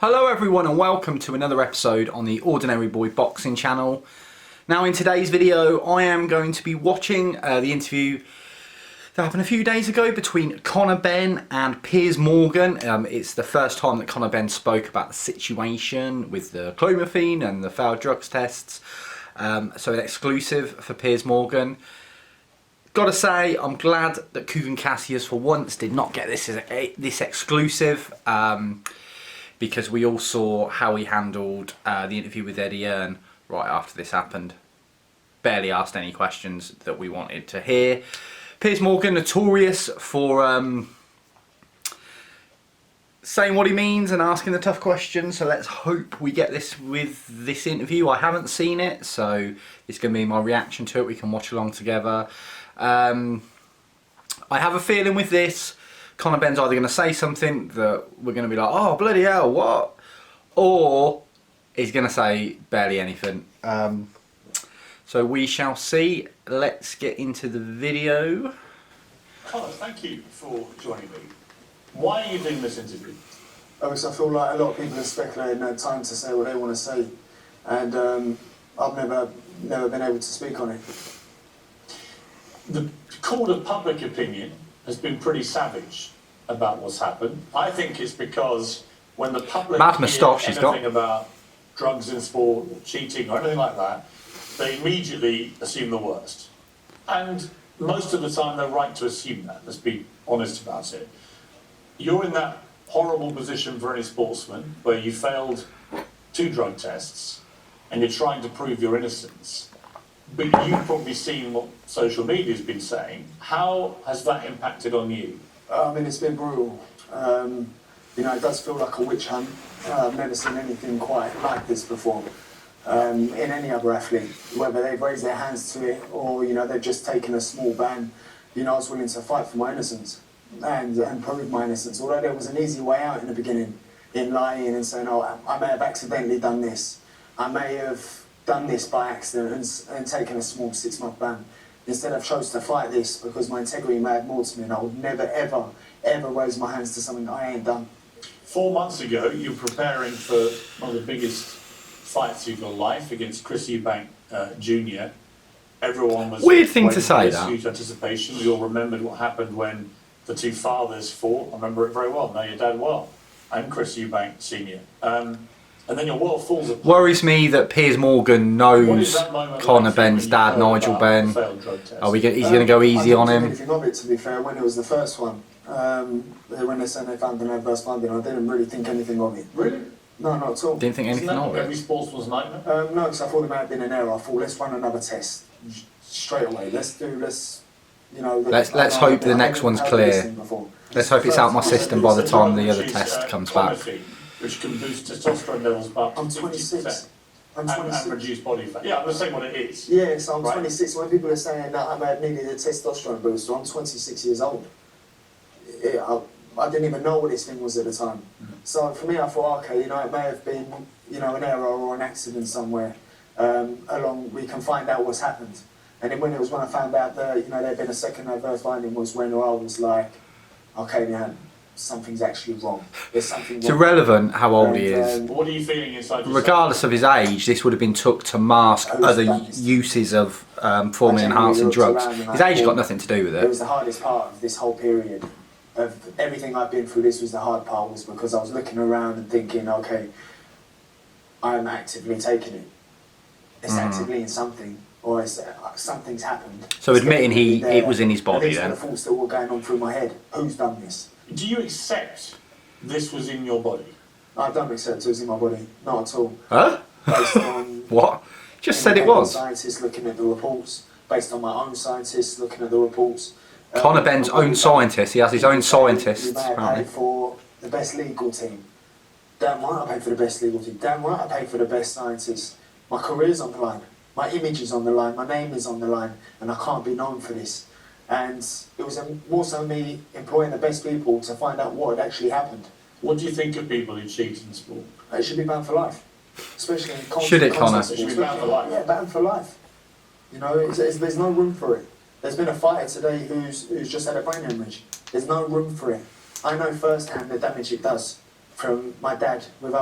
Hello everyone and welcome to another episode on the Ordinary Boy Boxing channel. Now in today's video I am going to be watching the interview that happened a few days ago between Conor Benn and Piers Morgan. It's the first time that Conor Benn spoke about the situation with the clomiphene and the failed drugs tests. So an exclusive for Piers Morgan. Gotta say, I'm glad that Kugan Cassius for once did not get this exclusive. Because we all saw how he handled the interview with Eddie Earn right after this happened. Barely asked any questions that we wanted to hear. Piers Morgan, notorious for saying what he means and asking the tough questions, so let's hope we get this with this interview. I haven't seen it, so it's going to be my reaction to it. We can watch along together. I have a feeling with this, Conor Benn's either going to say something that we're going to be like, oh bloody hell, what? Or he's going to say barely anything. So we shall see. Let's get into the video. Conor, thank you for joining me. Why are you doing this interview? Because I feel like a lot of people are speculating no time to say what they want to say, and I've never been able to speak on it. The court of public opinion has been pretty savage about what's happened. I think it's because when the public hears anything about drugs in sport or cheating or anything like that, they immediately assume the worst. And most of the time they're right to assume that, let's be honest about it. You're in that horrible position for any sportsman where you failed 2 drug tests and you're trying to prove your innocence. But you've probably seen what social media has been saying. How has that impacted on you? I mean, it's been brutal. You know, it does feel like a witch hunt. I've never seen anything quite like this before in any other athlete, whether they've raised their hands to it or, you know, they've just taken a small ban. You know, I was willing to fight for my innocence and prove my innocence. Although there was an easy way out in the beginning in lying and saying, oh, I may have accidentally done this. I may have done this by accident and taken a small 6-month ban. Instead I've chose to fight this because my integrity mattered more to me, and I would never ever raise my hands to something that I ain't done. 4 months ago you were preparing for one of the biggest fights of your life against Chris Eubank Jr. Everyone was weird thing to say, that huge anticipation. We all remembered what happened when the 2 fathers fought. I remember it very well, know your dad well, and Chris Eubank Sr. And then your world falls apart. Worries me that Piers Morgan knows Conor Benn's dad, Nigel Benn. He's going to go easy on him. I didn't think anything of it, to be fair, when it was the first one. When they said they found an adverse finding, I didn't really think anything of it. Really? No, not at all. Didn't think anything of it? Every sportsman's nightmare? No, because I thought there might have been an error. I thought, let's run another test straight away. Let's hope the next one's clear. Let's hope it's out my system by the time the other test comes back. Which can boost testosterone levels by up to 26. I'm 26. And reduce body fat. Yeah, I'm just saying what it is. Yeah, so I'm 26. When people are saying that I may have needed a testosterone booster, I'm 26 years old. I didn't even know what this thing was at the time. So for me, I thought, okay, you know, it may have been, you know, an error or an accident somewhere. We can find out what's happened. And then when I found out that, you know, there'd been a second adverse finding was when I was like, okay, man, something's actually wrong. There's something wrong. It's irrelevant how old he is. What are you feeling inside? Regardless of his age, this would have been took to mask other uses of forming enhancing drugs. His age got nothing to do with it. It was the hardest part of this whole period. Of everything I've been through, this was the hard part, was because I was looking around and thinking, okay, I'm actively taking it. It's actively in something, or something's happened. So admitting it was in his body then. The thoughts that were going on through my head. Who's done this? Do you accept this was in your body? I don't accept it was in my body, not at all. Huh? Based on what? Just said it was. Scientists looking at the reports, based on my own scientists looking at the reports. Conor Benn's own scientist. He has his own scientists. You may have paid for the best legal team. Damn right I paid for the best legal team. Damn right I paid for the best scientists. My career's on the line. My image is on the line. My name is on the line. And I can't be known for this. And it was more so me employing the best people to find out what had actually happened. What do you think of people who cheat in sport? It should be banned for life. Especially in should it, Conor? It should be banned for life. Yeah, banned for life. You know, there's no room for it. There's been a fighter today who's just had a brain hemorrhage. There's no room for it. I know firsthand the damage it does. from my dad with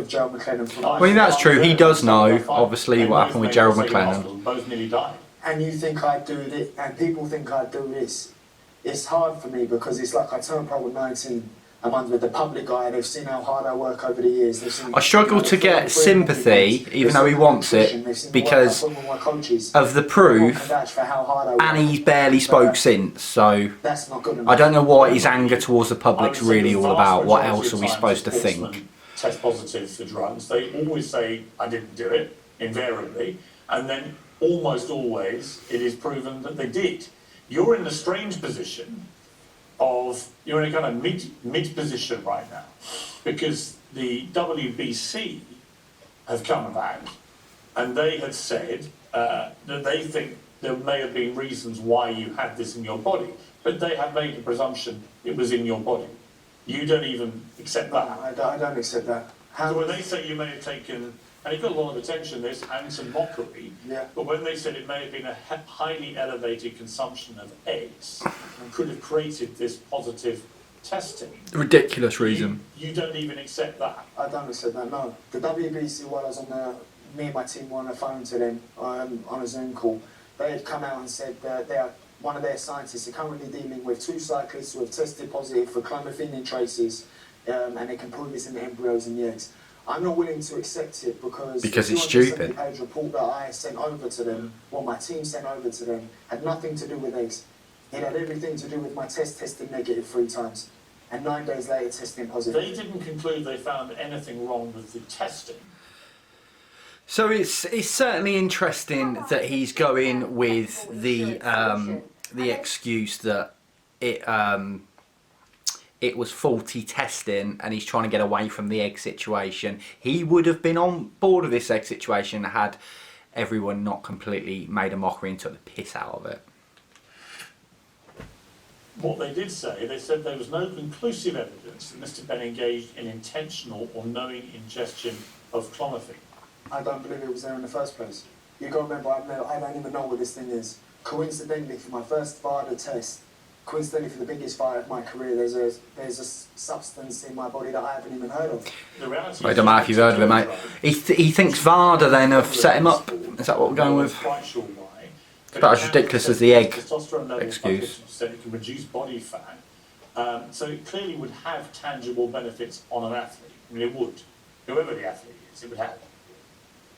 Gerald McLennan. I mean, that's true. He does know, obviously, what happened with Gerald McLennan. Both nearly died. And you think I do this, and people think I do this. It's hard for me because it's like I turned pro at 19. I'm under the public eye. They've seen how hard I work over the years. They've seen, I struggle to get sympathy, even though he wants it, because of the proof, and he's barely spoke since. So that's not good enough. I don't know what his anger towards the public's really all about. What else are we supposed to think? Test positive for drugs. They always say I didn't do it, invariably, and then almost always it is proven that they did. You're in the strange position of, you're in a kind of mid position right now, because the WBC have come back and they have said that they think there may have been reasons why you had this in your body, but they have made the presumption it was in your body. You don't even accept that. I don't accept that. So when they say you may have taken, and it got a lot of attention, this, and some mockery, but when they said it may have been a highly elevated consumption of eggs and could have created this positive testing. Ridiculous reason. You don't even accept that. I don't accept that, no. The WBC, while I was me and my team were on the phone to them on a Zoom call, they had come out and said that one of their scientists are currently dealing with 2 cyclists who have tested positive for clomiphene traces, and they can prove this in the embryos and the eggs. I'm not willing to accept it because it's stupid. The page report that I sent over to them, what my team sent over to them, had nothing to do with eggs. It had everything to do with my testing negative 3 times, and 9 days later testing positive. They didn't conclude they found anything wrong with the testing. So it's certainly interesting that he's going with the excuse that it was faulty testing and he's trying to get away from the egg situation. He would have been on board with this egg situation had everyone not completely made a mockery and took the piss out of it. What they did say, they said there was no conclusive evidence that Mr. Benn engaged in intentional or knowing ingestion of clomiphene. I don't believe it was there in the first place. You got to remember, I don't even know what this thing is. Coincidentally, for my first VADA test, coincidentally for the biggest fight of my career, there's a substance in my body that I haven't even heard of. I don't know if you've heard of it, mate. He thinks VADA then have set him up. Is that what we're going with? It's about as ridiculous as the egg excuse. It can reduce body fat, so it clearly would have tangible benefits on an athlete. I mean, it would. Whoever the athlete is, it would have.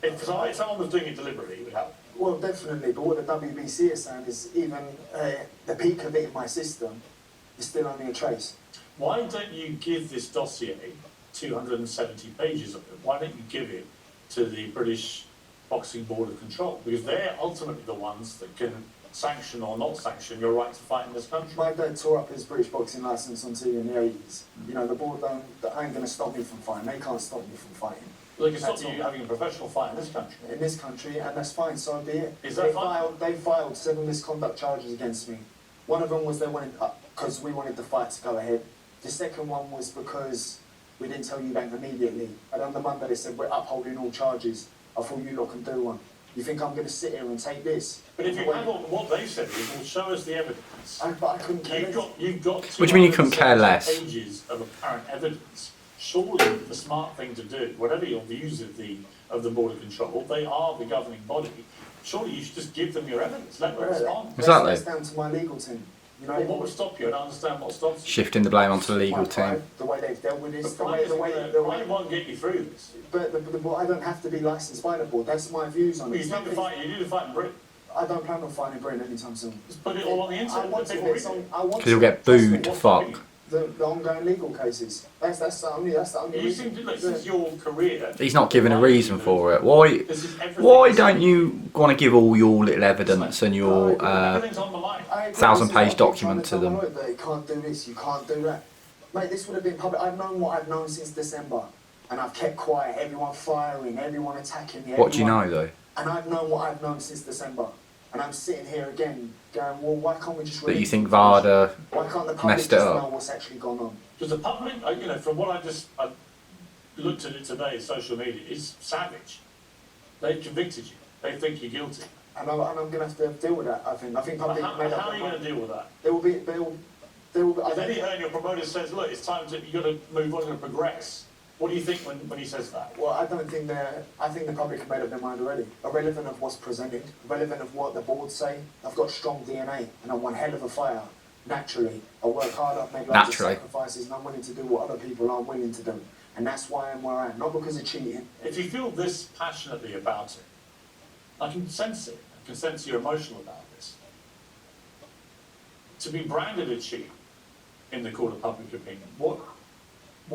If someone was doing it deliberately, it would help. Well, definitely, but what the WBC is saying is even the peak of it in my system is still only a trace. Why don't you give this dossier, 270 pages of it, why don't you give it to the British Boxing Board of Control? Because they're ultimately the ones that can sanction or not sanction your right to fight in this country. My dad tore up his British boxing licence on TV in the 80s. You know, the board ain't going to stop me from fighting. They can't stop me from fighting. Well, they can stop you having a professional fight in this country. In this country, and that's fine, so be it. Is that fine? They filed 7 misconduct charges against me. One of them was they wanted, because we wanted the fight to go ahead. The second one was because we didn't tell you bank immediately. And on the Monday they said, we're upholding all charges. I thought you lot can do one. You think I'm going to sit here and take this? But if you have what they said is, well, show us the evidence. But I couldn't care less. You've got what do you mean you couldn't care less? Pages of apparent evidence. Surely the smart thing to do, whatever your views of the Board of Control, they are the governing body. Surely you should just give them your evidence. Let them respond. Exactly. That's down to my legal team. You know, well, what would stop you? I don't understand what stops you. Shifting the blame onto the legal team. The way they've dealt with this, the way won't get you through this. But I don't have to be licensed by the board. That's my views on it. You need to fight in Britain. I don't plan on fighting in Britain anytime soon. Just put it all on the internet. Because you'll get booed to fuck. The ongoing legal cases. That's the only reason. This is your career. He's not giving a reason for it. Why don't you want to give all your little evidence and your 1,000-page document to them? You can't do this, you can't do that. Mate, this would have been public. I've known what I've known since December. And I've kept quiet, everyone firing, everyone attacking me. What do you know though? And I've known what I've known since December. And I'm sitting here again going, well, why can't we just... That you think VADA why can't the public messed just it up? know what's actually gone on? Because the public, you know, from what I looked at it today, social media, is savage. They've convicted you. They think you're guilty. And I'm going to have to deal with that, I think. I think public how are you going to deal with that? There will be Then he heard your promoter says, look, it's time to, you've got to move on and progress. What do you think when he says that? Well, I think the public have made up their mind already. Irrelevant of what's presented, irrelevant of what the boards say. I've got strong DNA and I'm one hell of a fighter. Naturally, I work hard, I've made lots of sacrifices and I'm willing to do what other people aren't willing to do. And that's why I'm where I am, not because of cheating. If you feel this passionately about it, I can sense it. I can sense you're emotional about this. To be branded a cheat in the court of public opinion, what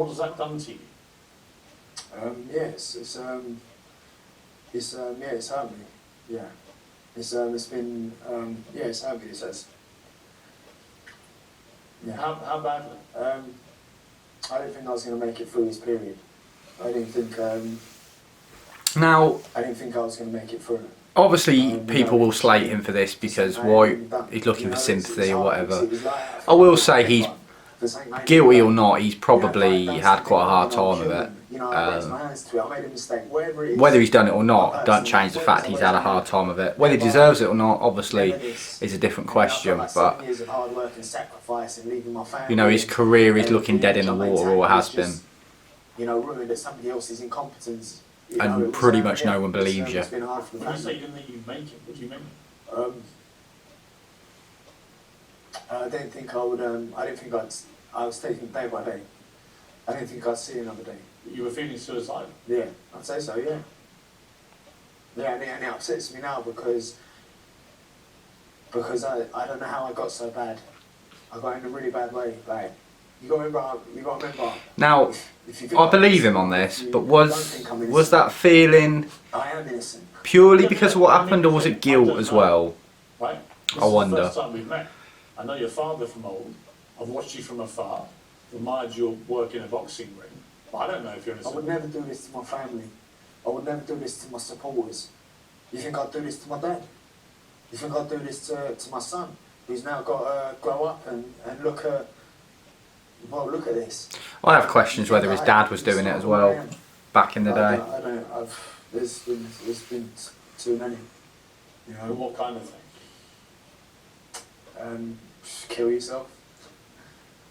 has that done to you? It's hurt me. Yeah, it's been it's hurt me. It says. Yeah. How badly? I didn't think I was going to make it through this period. I didn't think I was going to make it through. Obviously, people will slate him for this because he's looking for sympathy or whatever. I will say he's guilty or not, he's probably had quite a hard time with it. Whether he's done it or not, don't change the fact he's had a hard time of it. Whether he deserves it or not, obviously, is a different question. But you know, his career is looking dead in the water, or has been. Ruined at somebody else's incompetence. And pretty much no one believes you. When you say you didn't think you'd make it, what do you mean? I didn't think I would. I was taking it day by day. I didn't think I'd see another day. You were feeling suicidal? Yeah, I'd say so. Yeah. Yeah, and it upsets me now because I don't know how I got so bad. I got in a really bad way. Like, you got to remember. Now, I believe him on this, but was that feeling I am innocent purely because of what happened, or was it guilt as well? Right. I wonder. This is the first time we've met. I know your father from old. I've watched you from afar. Admired your work in a boxing ring. But I don't know if you're innocent. I would never do this to my family. I would never do this to my supporters. You think I'd do this to my dad? You think I'd do this to my son, who's now got to grow up and look at this? I have questions whether his dad was doing it as well back in the day. I don't. There's been too many. You know. What kind of thing? Just kill yourself.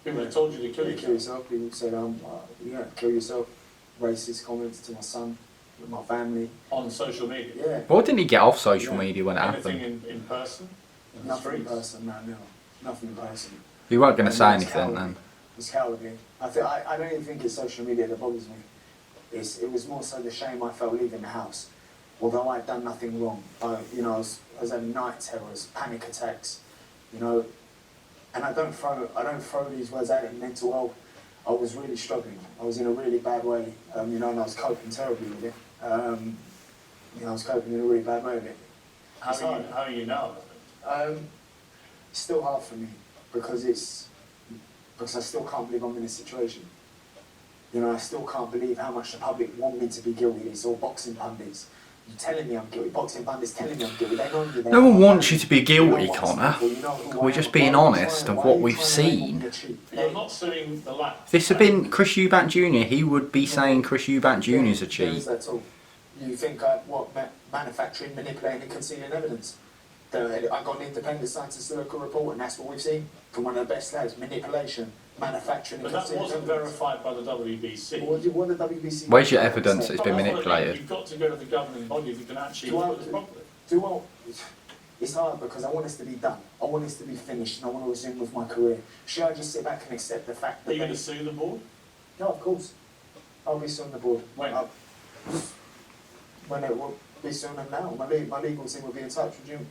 People have told you to kill yourself. People said, kill yourself. Racist comments to my son, with my family. On social media? Yeah. Why didn't he get off social media when it happened? Anything in person? Nothing in person, no. Nothing in person. You weren't going to say anything then? It's cowardly. I don't even think it's social media that bothers me. It was more so the shame I felt leaving the house. Although I'd done nothing wrong. I was having night terrors, panic attacks, and I don't throw these words out in mental health. I was really struggling. I was in a really bad way, and I was coping terribly with it. I was coping in a really bad way with it. How are you now? It's still hard for me because I still can't believe I'm in this situation. I still can't believe how much the public want me to be guilty. It's all boxing pundits. You're telling me I'm guilty. Boxing pundits telling me I'm guilty. They know me. No one wants you to be guilty, Connor. We're just being honest of what we've seen. You're not suing the lad. If this had been Chris Eubank Jr., he would be saying Chris Eubank Jr. is a cheat. That's all. You think manufacturing, manipulating and concealing evidence? I got an independent scientist local report, and that's what we've seen from one of the best lads: manipulation, manufacturing. But that wasn't verified by the WBC. What the WBC? Where's your evidence that it's been manipulated? You've got to go to the governing body if you can actually look at this properly. It's hard because I want this to be done. I want this to be finished, and I want to resume with my career. Should I just sit back and accept the fact that? Are you going to sue the board? No, of course. I'll be suing the board. When? When it will be suing them now. My legal team will be in touch with you.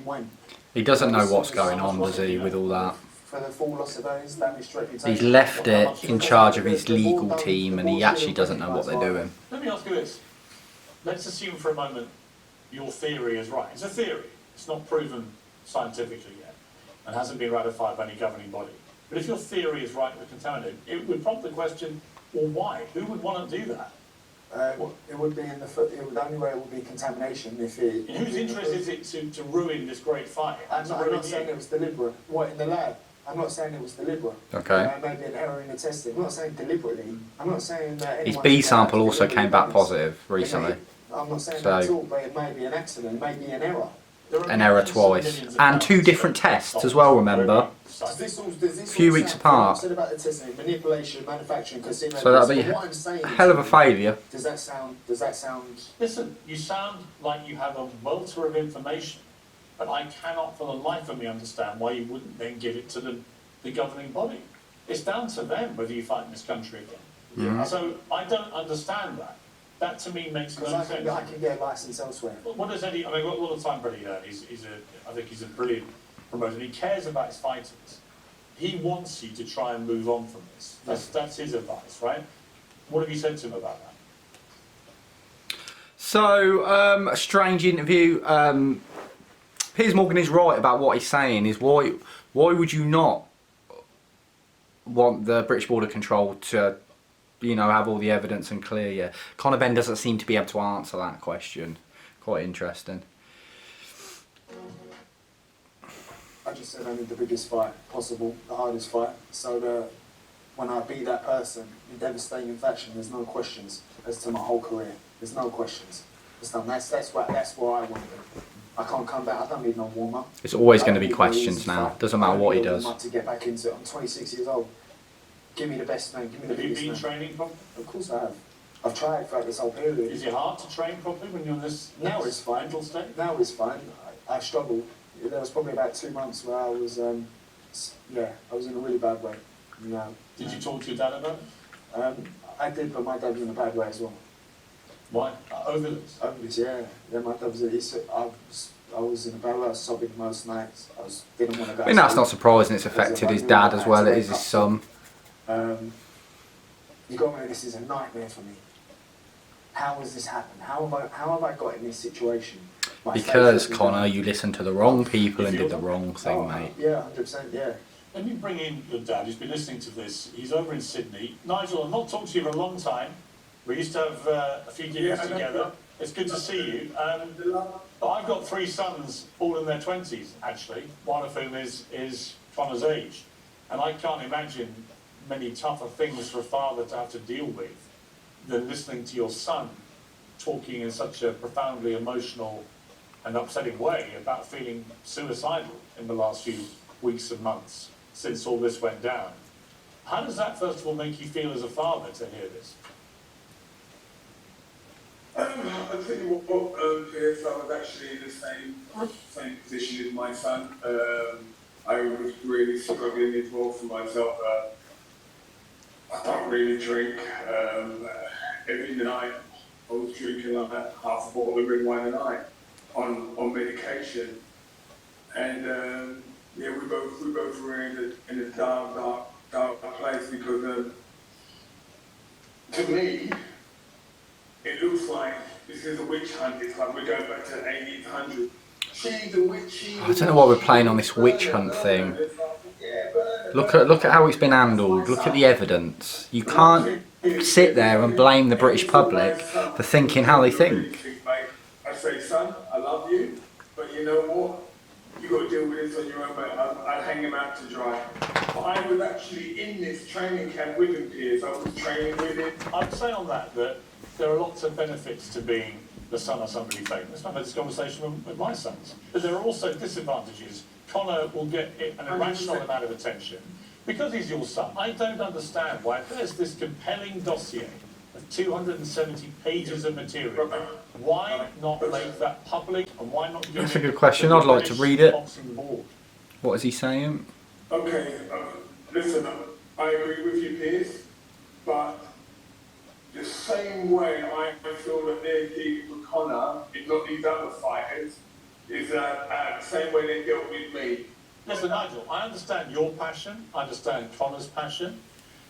When? He doesn't know what's going on, does he, with all that? For the full loss of earnings, damaged reputation. He's left it in charge of his legal team and he actually doesn't know what they're doing. Let me ask you this. Let's assume for a moment your theory is right. It's a theory. It's not proven scientifically yet and hasn't been ratified by any governing body. But if your theory is right, we're contaminated, it would prompt the question, well, why? Who would want to do that? It would be the only way it would be contamination if it. In whose interest is it to ruin this great fight? I'm not saying it was deliberate. What, in the lab? I'm not saying it was deliberate. Okay. Maybe an error in the testing. I'm not saying deliberately. I'm not saying that. His B sample also came back positive recently. I'm not saying that at all, but it may be an accident, it may be an error. an error twice. And 2 different tests as well, remember? A few weeks apart. So that'd be a hell of a failure. Does that sound... Listen, you sound like you have a welter of information, but I cannot for the life of me understand why you wouldn't then give it to the governing body. It's down to them whether you fight in this country again. Yeah. So I don't understand that. That to me makes no sense. I can get a licence elsewhere. What does Eddie? I mean, what the time Eddie earned? I think he's a brilliant promoter. He cares about his fighters. He wants you to try and move on from this. That's his advice, right? What have you said to him about that? So a strange interview. Piers Morgan is right about what he's saying. Is why would you not want the British Border Control to, you know, have all the evidence and clear you? Conor Benn doesn't seem to be able to answer that question. Quite interesting. I just said I need the biggest fight possible, the hardest fight, so that when I beat that person in devastating fashion, there's no questions as to my whole career. There's no questions. That's what I want to do. I can't come back. I don't need no warm up. It's always going to be questions now. Doesn't matter what he does. To get back into it. I'm 26 years old. Give me the best man. Give me the biggest man. Have you been training properly? Of course I have. I've tried throughout this whole period. Is it hard to train properly when you're in this now it's fine. mental state? Now it's fine. I struggled. There was probably about 2 months where I was, I was in a really bad way. Did you talk to your dad about it? I did, but my dad was in a bad way as well. Why? Over this? Over this, yeah. Yeah, my dad was. I was in a bad way. I was sobbing most nights. Didn't want to go. I mean, that's not surprising. It's affected his dad as well as his son. You got me. This is a nightmare for me. How has this happened? How have I got in this situation? Because, Conor, you listened to the wrong people and did the wrong thing, mate. Yeah, 100%, yeah. Let me bring in your dad, who's been listening to this. He's over in Sydney. Nigel, I've not talked to you for a long time. We used to have a few dinners together. It's good to see you. But I've got 3 sons, all in their 20s, actually, one of whom is Conor's age. And I can't imagine many tougher things for a father to have to deal with than listening to your son talking in such a profoundly emotional and upsetting way about feeling suicidal in the last few weeks and months since all this went down. How does that, first of all, make you feel as a father to hear this? I'll tell you what, Piers, I was actually in the same position as my son. I was really struggling as well for myself. I don't really drink. Every night I was drinking like half a bottle of red wine a night on medication. And we both were in a dark place because to me, it looks like this is a witch hunt. It's like we're going back to the 1800s. She's a witch. I don't know why we're playing on this witch hunt thing. Look at how it's been handled. Look at the evidence. You can't sit there and blame the British public for thinking how they think. I say, son, I love you, but you know what? You got to deal with this on your own. I'd hang him out to dry. But I was actually in this training camp with him, Piers. I was training with him. I'd say on that there are lots of benefits to being the son of somebody famous. I've had this conversation with my sons. But there are also disadvantages. Conor will get an irrational amount of attention because he's your son. I don't understand why there's this compelling dossier of 270 pages of material. Why not make that public, and why not give That's a it good question. to the I'd like to British read it. Boxing Board? What is he saying? Okay, listen, I agree with you, Piers, but the same way I feel that they're dealing with Conor, if not these other fighters, is the same way they dealt with me. Listen, Nigel, I understand your passion, I understand Conor's passion,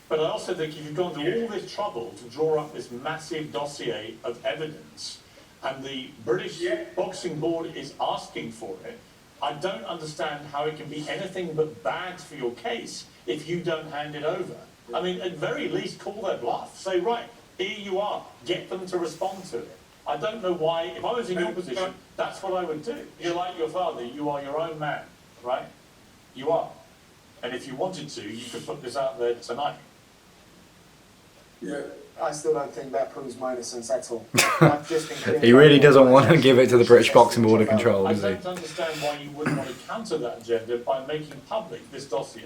but I also think if you've gone to all this trouble to draw up this massive dossier of evidence, and the British Boxing Board is asking for it, I don't understand how it can be anything but bad for your case if you don't hand it over. I mean, at very least, call their bluff. Say, right, here you are. Get them to respond to it. I don't know why, if I was in your position, that's what I would do. You're like your father, you are your own man, right? You are. And if you wanted to, you could put this out there tonight. Yeah. I still don't think that proves my innocence at all. I've just been cleared He by really all doesn't my want to tests, give it to the which British is Boxing Board of tested, which I Control, I does he? don't understand why you wouldn't want to counter that agenda by making public this dossier.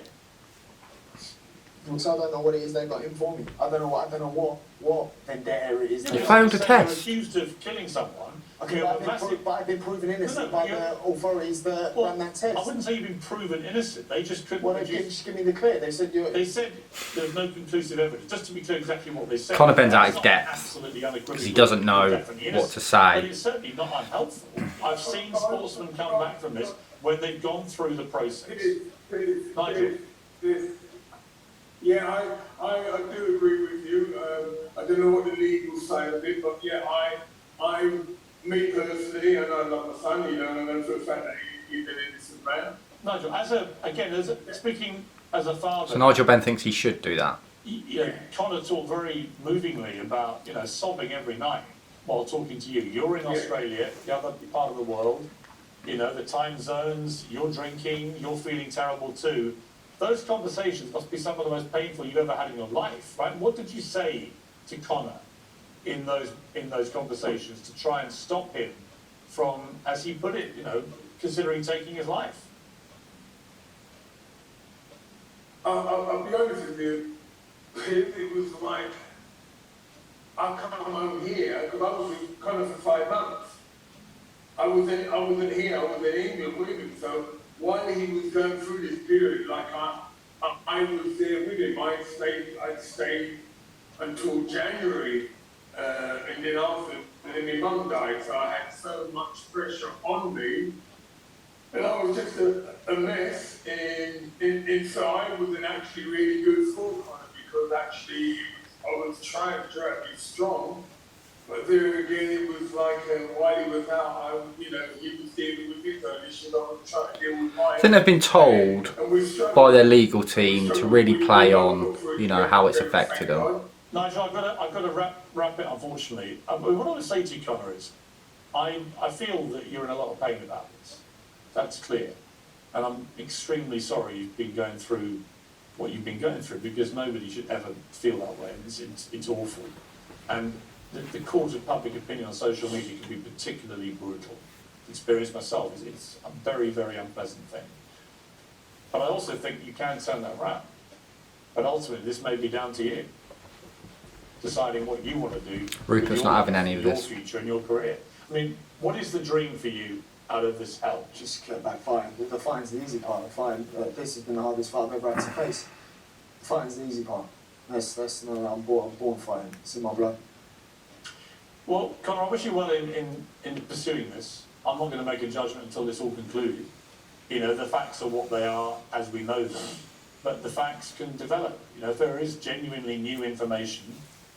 So I don't know what it is they got in for me. I don't know what vendetta it is. They failed to You're test. accused of killing someone. Okay, but I've been proven innocent by the authorities that ran that test. I wouldn't say you've been proven innocent. They just couldn't. Well, they just give me the clear. They said They said there's no conclusive evidence. Just to be clear, exactly what they said. Conor Benn's out of It's not depth absolutely unequivocal because he doesn't know definitely what innocent, to But say. it's certainly not unhelpful. I've seen sportsmen come back from this when they've gone through the process. Nigel. Yeah, I do agree with you. I don't know what the legal side of it, but yeah, me personally, and I love my son, you know, and I know for a fact that he's an innocent man. Nigel, speaking as a father. So Nigel Benn thinks he should do that. Conor talked very movingly about, sobbing every night while talking to you. You're in Australia, the other part of the world, the time zones, you're drinking, you're feeling terrible too. Those conversations must be some of the most painful you've ever had in your life, right? What did you say to Conor in those conversations to try and stop him from, as he put it, considering taking his life? I'll be honest with you, it was like, I come home here, because I was with Conor for 5 months. I wasn't here, I was in England with him, so while he was going through this period, like I was there with him. I'd stayed until January, and then my mum died, so I had so much pressure on me, and I was just a mess, and so I wasn't actually really good for Conor, because actually I was trying to try to be strong. But there again, it was like while he was out, he was dealing with his own issues. I was trying to deal with mine. I think they've been told by their legal team to really play on, how it's affected them. Nigel, I've got to wrap it, unfortunately. What I want to say to you, Conor, is I feel that you're in a lot of pain about this. That's clear. And I'm extremely sorry you've been going through what you've been going through, because nobody should ever feel that way. It's awful. And the court of public opinion on social media can be particularly brutal. Experience myself, it's a very, very unpleasant thing. But I also think you can turn that around. But ultimately, this may be down to you, deciding what you want to do. Rupert's not having any of this. Your future and your career. I mean, what is the dream for you out of this hell? Just get back fighting. The fighting's the easy part. This has been the hardest fight I've ever had to face. The fighting's the easy part. I'm born fighting. It's in my blood. Well, Conor, I wish you well in pursuing this. I'm not going to make a judgment until this all concluded. The facts are what they are as we know them, but the facts can develop. If there is genuinely new information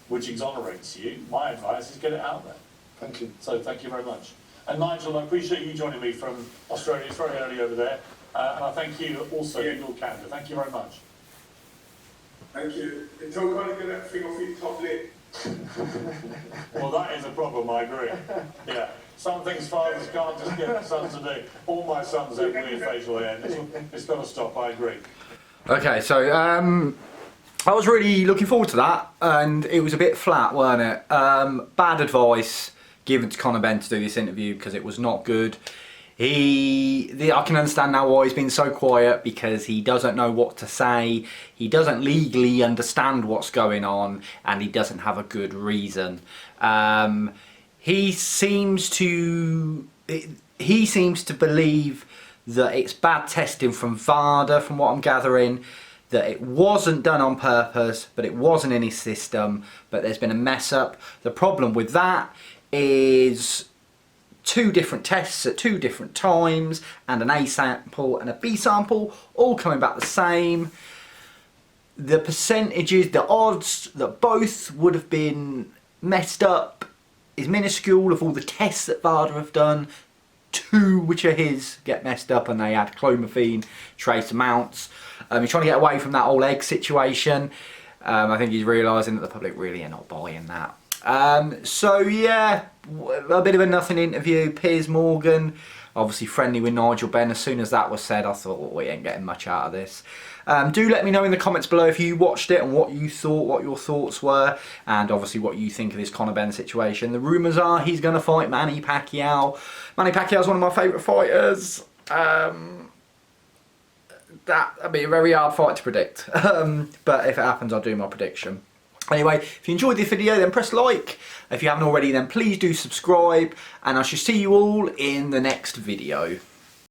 which exonerates you, my advice is get it out there. Thank you. So thank you very much. And Nigel, I appreciate you joining me from Australia. It's very early over there. And I thank you also for your candor. Thank you very much. Thank you. Until Conor get that thing off his top lip. Well, that is a problem, I agree. Yeah. Some things fathers can't just get their sons to do. All my sons have weird facial hair. It's got to stop, I agree. Okay, so I was really looking forward to that, and it was a bit flat, weren't it? Bad advice given to Conor Benn to do this interview because it was not good. I can understand now why he's been so quiet, because he doesn't know what to say, he doesn't legally understand what's going on, and he doesn't have a good reason. He seems to believe that it's bad testing from VADA, from what I'm gathering, that it wasn't done on purpose, but it wasn't in his system, but there's been a mess up. The problem with that is 2 different tests at 2 different times, and an A sample and a B sample, all coming back the same. The percentages, the odds that both would have been messed up is minuscule. Of all the tests that VADA have done, 2 which are his get messed up, and they had clomiphene trace amounts. He's trying to get away from that old egg situation. I think he's realising that the public really are not buying that. So yeah, a bit of a nothing interview. Piers Morgan, obviously friendly with Nigel Benn. As soon as that was said, I thought, well, we ain't getting much out of this. Do let me know in the comments below if you watched it and what you thought, what your thoughts were, and obviously what you think of this Conor Benn situation. The rumours are he's going to fight Manny Pacquiao. Manny Pacquiao's one of my favourite fighters. That'd be a very hard fight to predict. But if it happens, I'll do my prediction. Anyway, if you enjoyed this video, then press like. If you haven't already, then please do subscribe. And I shall see you all in the next video.